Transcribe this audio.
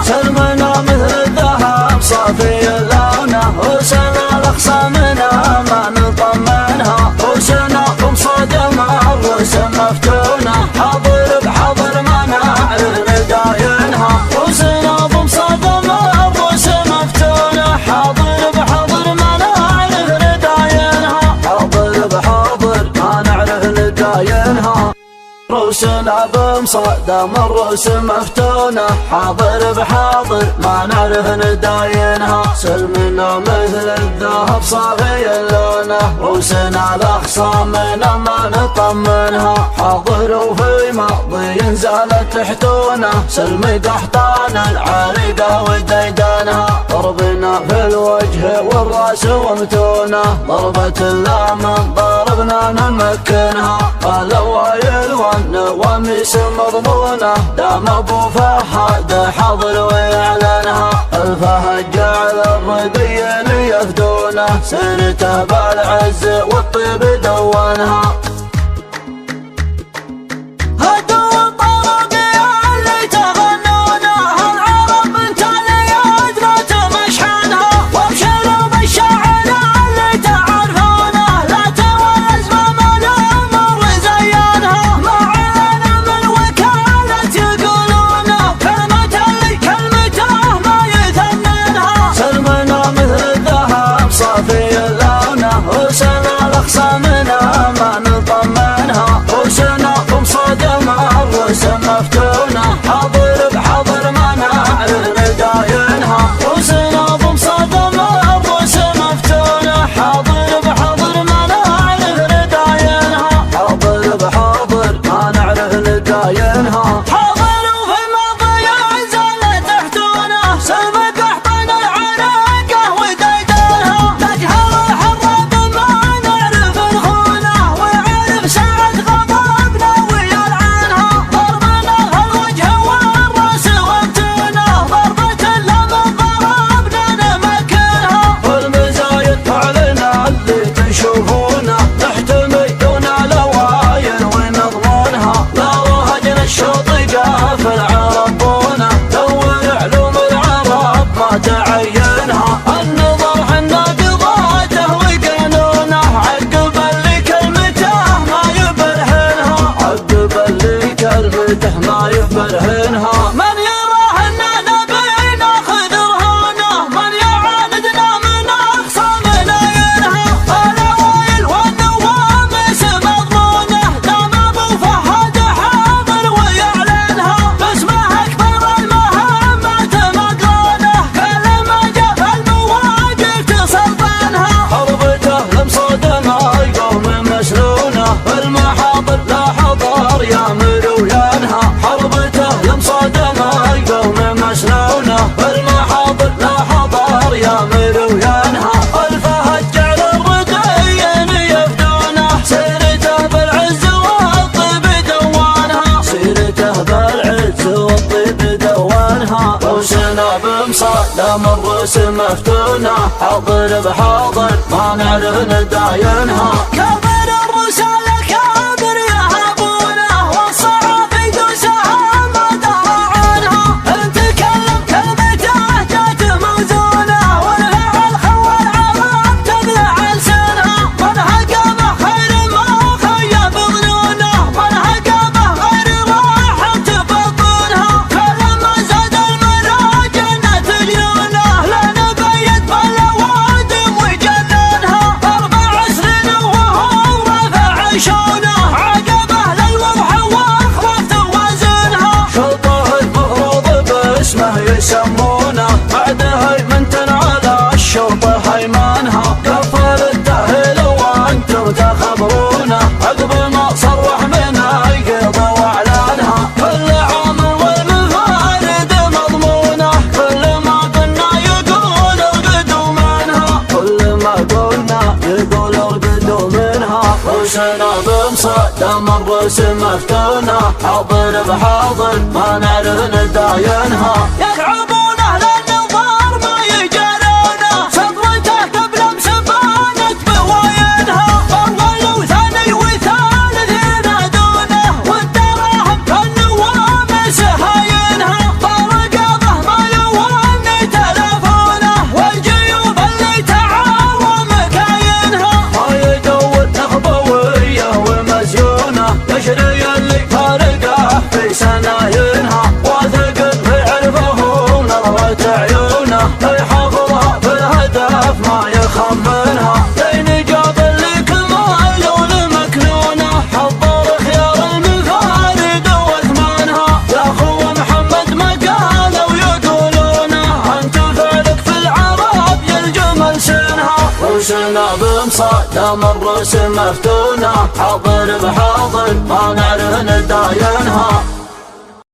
سلمنا مثل الذهب صافي لونه، وسنا الأخصامنا ما نطمنها، وسنا بمصدمة الرؤوس مفتونة، حاضر بحاضر ما نعرف نداينها، وسنا بمصدمة الرؤوس مفتونة، حاضر بحاضر ما نعرف نداينها، حاضر بحاضر ما نعرف نداينها. رؤوسنا بمصدم الرؤوس مفتونة، حاضر بحاضر ما نعرف نداينها، سلمنا مثل الذهب صافي لونه، رؤوسنا الأخصامنا ما نطمنها، حاضر وفي ماضي زالت تحتونه، سلم قحطان العارقة وديدانها، ضربنا في الوجه والراس ومتونه، ضربة اللام ضربنا نمكنها، الأوايل والنواميس مضمونة، دام ابو فهد حاضر ويعلنها، الفهد جعل الرقي ليفدونه، سيرته بالعز والطيب دونها. مفتونة حاضر بحاضر ما نعرف نداينها، وسنا بمصدمة الرؤوس مفتونة، حاضر بحاضر ما نعرف نداينها، حاضر بحاضر ما نعرف نداينها. حاضر وفي ماضي زالت تحتونه، سلم قحطان العراقة وديدانها، نجهل الحرب ما نعرف نخونه، ويعرف ساعة غضبنا ويلعنها، يشوفونا نحتمي دون الأوايل ونضمنها، لا وهجنا الشوط قافل عربونا، دور علوم العرب ما تعينها، النظر حنا قضاته وقانونه، عقب اللي كلمته ما يبرهنها، عقب اللي كلمته ما يبرهنها. من يراه اننا نبي ناخذ رهانه، من يعاندنا من اخصامنا ينهى، المحاضر لا حضر يامر وينهى، حربته لمصادمة القوم مسنونة، المحاضر لا حضر يامر وينهى، الفهد جعل الرقيين يفدونه، سيرته بالعز والطيب دوانها، سيرته بالعز والطيب دوانها، رؤوسنا بمصدم الرؤوس مفتونة، حاضر بحاضر ما نعرف نداينها. يسمونه بعدها يمنتن على الشرطة هيمانها، قفل التأهيل وانتم تخبرونه، عقب ما صرح من القضا واعلانها، كل عام والمفارد مضمونه، كل ما قلنا يقول ارقدوا منها، كل ما قلنا يقول ارقدوا منها، رؤوسنا بمصدم الرؤوس مفتونة، حاضر بحاضر ما نعرف نداينها. ما عرسنا بمصادم الرسم مفتونة، حاضر بحاضر ما نعرف نداينها.